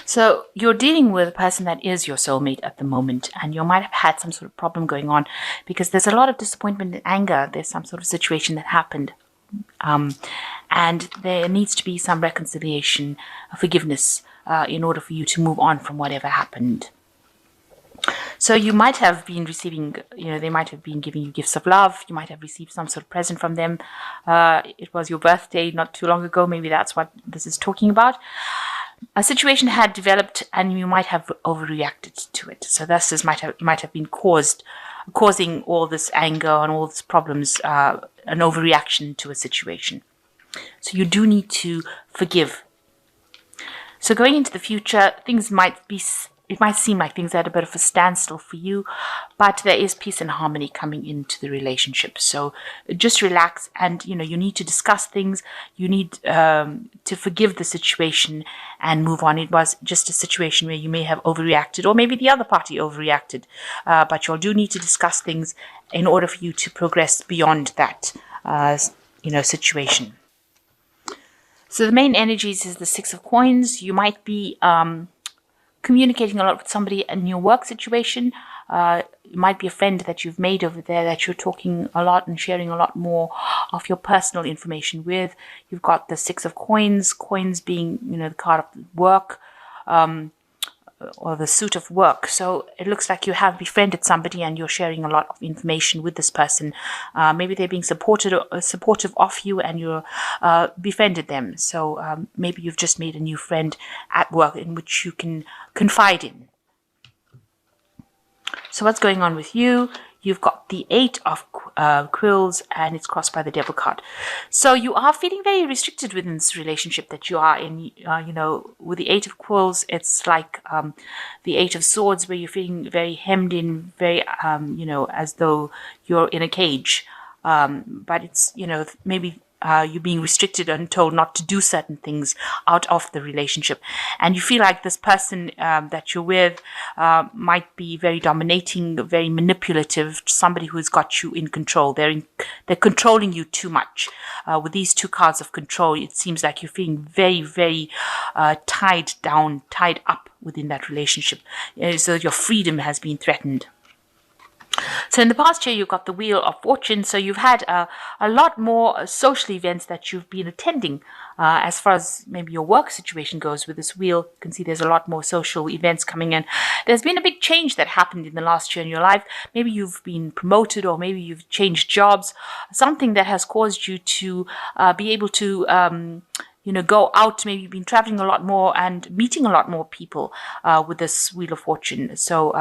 So you're dealing with a person that is your soulmate at the moment, and you might have had some sort of problem going on because there's a lot of disappointment and anger. There's some sort of situation that happened. And there needs to be some reconciliation, forgiveness, in order for you to move on from whatever happened. So you might have been receiving, they might have been giving you gifts of love. You might have received some sort of present from them. It was your birthday not too long ago. Maybe that's what this is talking about. A situation had developed and you might have overreacted to it. So this might have been causing all this anger and all these problems, an overreaction to a situation. So you do need to forgive. So going into the future, it might seem like things are at a bit of a standstill for you, but there is peace and harmony coming into the relationship. So just relax, and you need to discuss things. You need to forgive the situation and move on. It was just a situation where you may have overreacted, or maybe the other party overreacted, but you all do need to discuss things in order for you to progress beyond that situation. So the main energies is the Six of Coins. You might be communicating a lot with somebody in your work situation. It might be a friend that you've made over there that you're talking a lot and sharing a lot more of your personal information with. You've got the Six of Coins, coins being, the card of work, or the suit of work. So it looks like you have befriended somebody and you're sharing a lot of information with this person. Maybe they're being supportive of you and you're befriended them. So maybe you've just made a new friend at work in which you can confide in. So what's going on with you? You've got the Eight of Quills and it's crossed by the Devil card. So you are feeling very restricted within this relationship that you are in. With the Eight of Quills, it's like the Eight of Swords, where you're feeling very hemmed in, very, as though you're in a cage. But it's, maybe you're being restricted and told not to do certain things out of the relationship. And you feel like this person that you're with might be very dominating, very manipulative, somebody who's got you in control. They're controlling you too much. With these two cards of control, it seems like you're feeling very, very tied down, tied up within that relationship. So your freedom has been threatened. So in the past year, you've got the Wheel of Fortune. So you've had a lot more social events that you've been attending. As far as maybe your work situation goes with this wheel, you can see there's a lot more social events coming in. There's been a big change that happened in the last year in your life. Maybe you've been promoted, or maybe you've changed jobs. Something that has caused you to be able to go out. Maybe you've been traveling a lot more and meeting a lot more people with this Wheel of Fortune. So,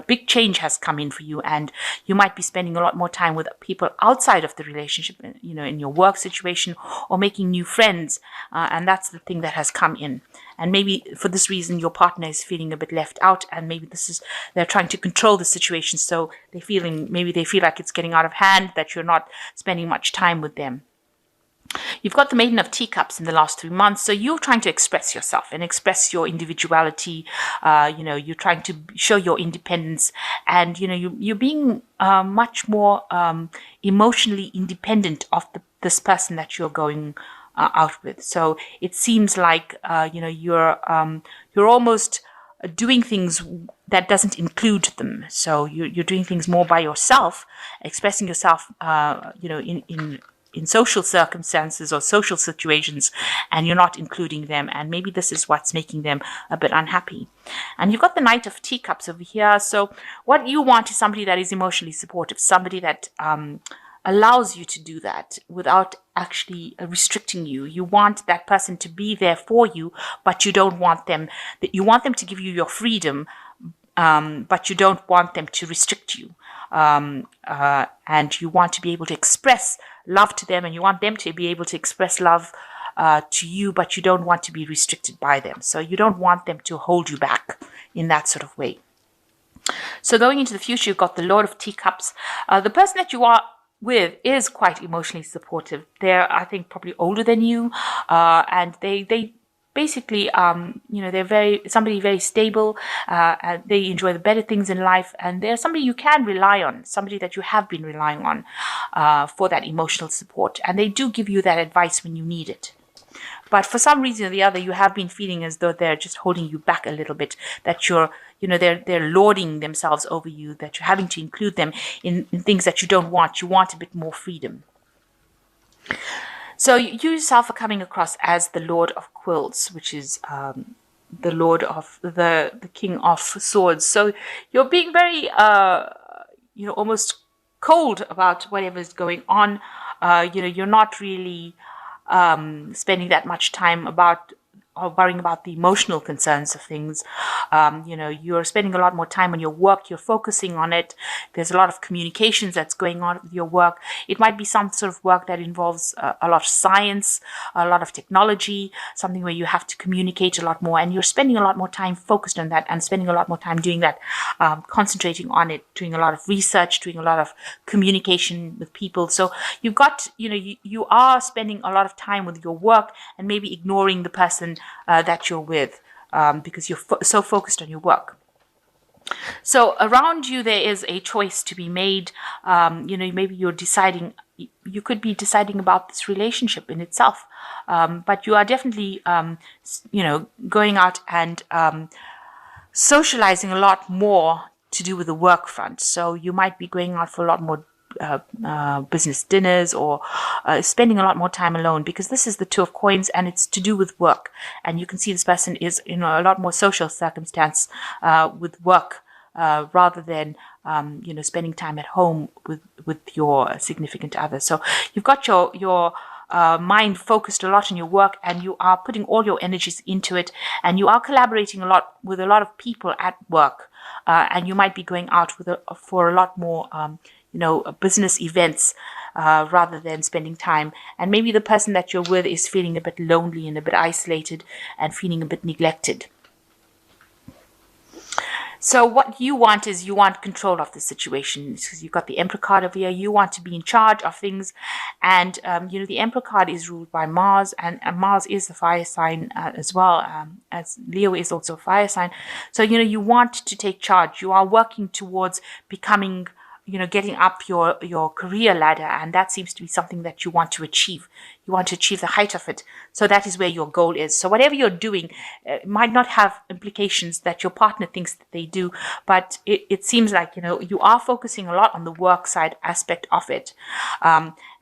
big change has come in for you, and you might be spending a lot more time with people outside of the relationship, in your work situation, or making new friends. And that's the thing that has come in. And maybe for this reason, your partner is feeling a bit left out, and maybe they're trying to control the situation. So they feel like it's getting out of hand, that you're not spending much time with them. You've got the Maiden of Teacups in the last 3 months. So you're trying to express yourself and express your individuality. You're trying to show your independence, and, you're being much more emotionally independent of this person that you're going out with. So it seems like, you're almost doing things that doesn't include them. So you're doing things more by yourself, expressing yourself, in social circumstances or social situations, and you're not including them. And maybe this is what's making them a bit unhappy. And you've got the Knight of Teacups over here. So what you want is somebody that is emotionally supportive, somebody that allows you to do that without actually restricting you. You want that person to be there for you, but you don't want them, you want them to give you your freedom, but you don't want them to restrict you. And you want to be able to express love to them, and you want them to be able to express love to you, but you don't want to be restricted by them. So you don't want them to hold you back in that sort of way. So going into the future, you've got the Lord of Teacups. The person that you are with is quite emotionally supportive. They're, I think, probably older than you, and they basically, they're somebody very stable. And they enjoy the better things in life, and they're somebody you can rely on, somebody that you have been relying on for that emotional support. And they do give you that advice when you need it. but for some reason or the other, you have been feeling as though they're just holding you back a little bit, that you're, they're lording themselves over you, that you're having to include them in things that you don't want. You want a bit more freedom. So you yourself are coming across as the Lord of Quills, which is the Lord of the King of Swords. So you're being very, almost cold about whatever's going on. You're not really spending that much time about or worrying about the emotional concerns of things. You're spending a lot more time on your work. You're focusing on it. There's a lot of communications that's going on with your work. It might be some sort of work that involves a lot of science, a lot of technology, something where you have to communicate a lot more, and you're spending a lot more time focused on that and spending a lot more time doing that, concentrating on it, doing a lot of research, doing a lot of communication with people. So you've got, you are spending a lot of time with your work and maybe ignoring the person that you're with, because you're so focused on your work. So around you, there is a choice to be made. Maybe you're deciding, you could be deciding about this relationship in itself, but you are definitely, going out and socializing a lot more to do with the work front. So you might be going out for a lot more business dinners, or spending a lot more time alone, because this is the Two of Coins and it's to do with work. And you can see this person is in a lot more social circumstance with work, rather than spending time at home with your significant other. So you've got your mind focused a lot on your work, and you are putting all your energies into it, and you are collaborating a lot with a lot of people at work, and you might be going out for a lot more business events, rather than spending time. And maybe the person that you're with is feeling a bit lonely and a bit isolated and feeling a bit neglected. So what you want is, you want control of the situation, because you've got the Emperor card over here. You want to be in charge of things, and the Emperor card is ruled by Mars, and Mars is the fire sign as well, as Leo is also a fire sign. So you want to take charge. You are working towards becoming, getting up your career ladder, and that seems to be something that you want to achieve. You want to achieve the height of it. So that is where your goal is. So whatever you're doing might not have implications that your partner thinks that they do, but it seems like, you are focusing a lot on the work side aspect of it.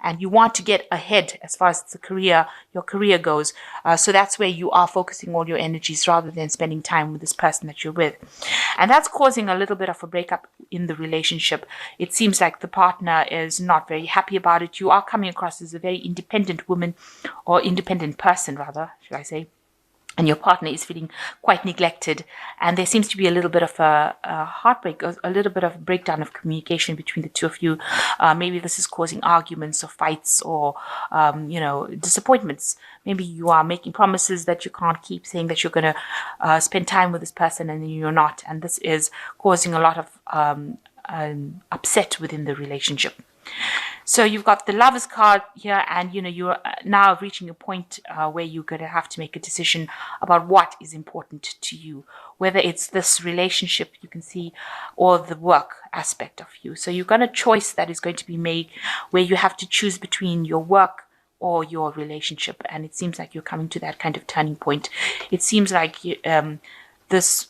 And you want to get ahead as far as your career goes. So that's where you are focusing all your energies, rather than spending time with this person that you're with. And that's causing a little bit of a breakup in the relationship. It seems like the partner is not very happy about it. You are coming across as a very independent woman, or independent person rather, should I say. And your partner is feeling quite neglected, and there seems to be a little bit of a heartbreak, a little bit of a breakdown of communication between the two of you. Maybe this is causing arguments or fights, or disappointments. Maybe you are making promises that you can't keep, saying that you're going to spend time with this person and then you're not, and this is causing a lot of upset within the relationship. So you've got the Lovers card here, and you're now reaching a point where you're going to have to make a decision about what is important to you, whether it's this relationship, you can see, or the work aspect of you. So you've got a choice that is going to be made, where you have to choose between your work or your relationship, and it seems like you're coming to that kind of turning point. It seems like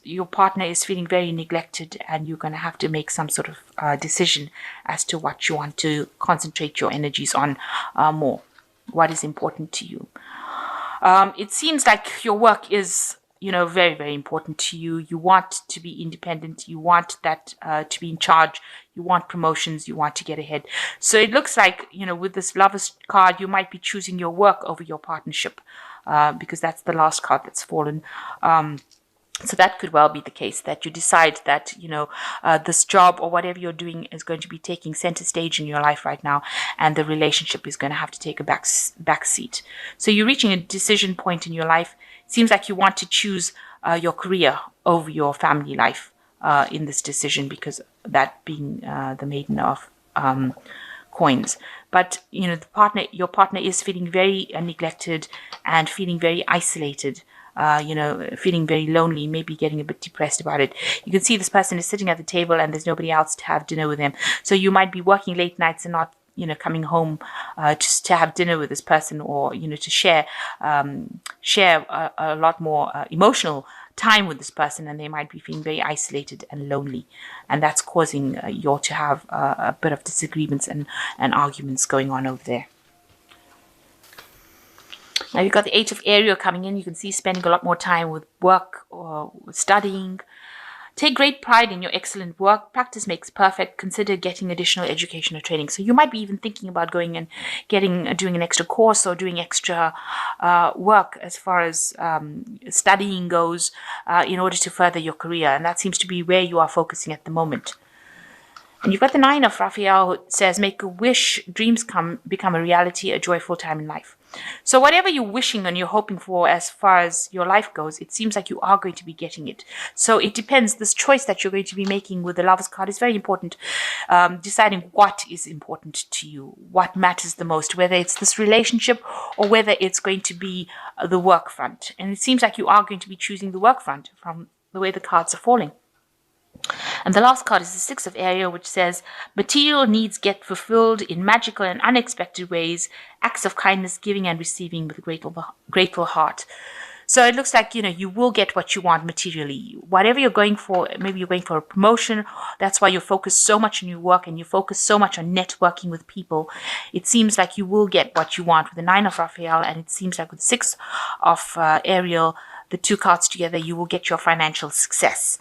your partner is feeling very neglected, and you're going to have to make some sort of decision as to what you want to concentrate your energies on more, what is important to you. It seems like your work is, very, very important to you. You want to be independent. You want that to be in charge. You want promotions. You want to get ahead. So it looks like, with this Lovers card, you might be choosing your work over your partnership, because that's the last card that's fallen. So that could well be the case, that you decide that, this job or whatever you're doing is going to be taking center stage in your life right now, and the relationship is going to have to take a back seat. So you're reaching a decision point in your life. It seems like you want to choose your career over your family life in this decision, because that being the Maiden of Coins. But, your partner is feeling very neglected and feeling very isolated. Feeling very lonely, maybe getting a bit depressed about it. You can see this person is sitting at the table and there's nobody else to have dinner with them. So you might be working late nights and coming home just to have dinner with this person, or to share a lot more emotional time with this person, and they might be feeling very isolated and lonely, and that's causing you all to have a bit of disagreements and arguments going on over there. Now you've got the Eight of Ariel coming in. You can see spending a lot more time with work or with studying. Take great pride in your excellent work. Practice makes perfect. Consider getting additional education or training. So you might be even thinking about going and doing an extra course or doing extra work as far as studying goes in order to further your career. And that seems to be where you are focusing at the moment. And you've got the Nine of Raphael, who says, make a wish, dreams become a reality, a joyful time in life. So whatever you're wishing and you're hoping for as far as your life goes, it seems like you are going to be getting it. So it depends. This choice that you're going to be making with the Lovers card is very important. Deciding what is important to you, what matters the most, whether it's this relationship or whether it's going to be the work front. And it seems like you are going to be choosing the work front from the way the cards are falling. And the last card is the Six of Ariel, which says, material needs get fulfilled in magical and unexpected ways, acts of kindness, giving and receiving with a grateful heart. So it looks like, you will get what you want materially. Whatever you're going for, maybe you're going for a promotion. That's why you're focused so much on your work and you focus so much on networking with people. It seems like you will get what you want with the Nine of Raphael, and it seems like with the Six of Ariel, the two cards together, you will get your financial success.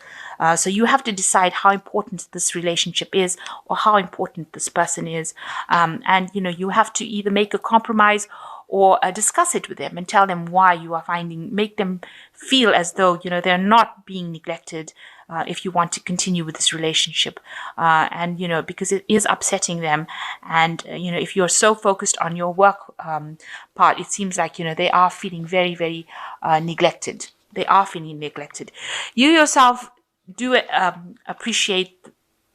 So you have to decide how important this relationship is or how important this person is. And, you have to either make a compromise or discuss it with them and tell them why you are make them feel as though, they're not being neglected if you want to continue with this relationship. And, because it is upsetting them. And, if you're so focused on your work part, it seems like, they are feeling very, very neglected. They are feeling neglected. You yourself do appreciate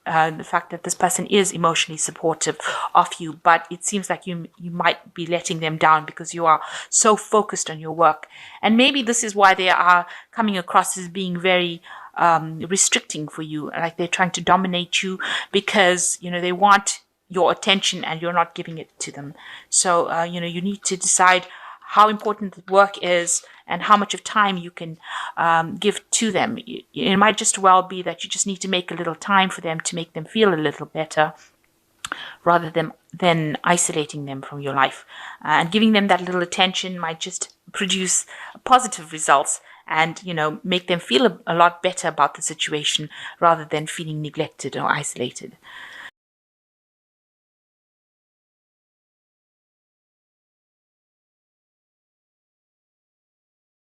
the fact that this person is emotionally supportive of you, but it seems like you might be letting them down because you are so focused on your work. And maybe this is why they are coming across as being very restricting for you, like they're trying to dominate you because, they want your attention and you're not giving it to them. So, you need to decide how important the work is and how much of time you can give to them. It might just well be that you just need to make a little time for them to make them feel a little better rather than isolating them from your life. And giving them that little attention might just produce positive results and, make them feel a lot better about the situation rather than feeling neglected or isolated.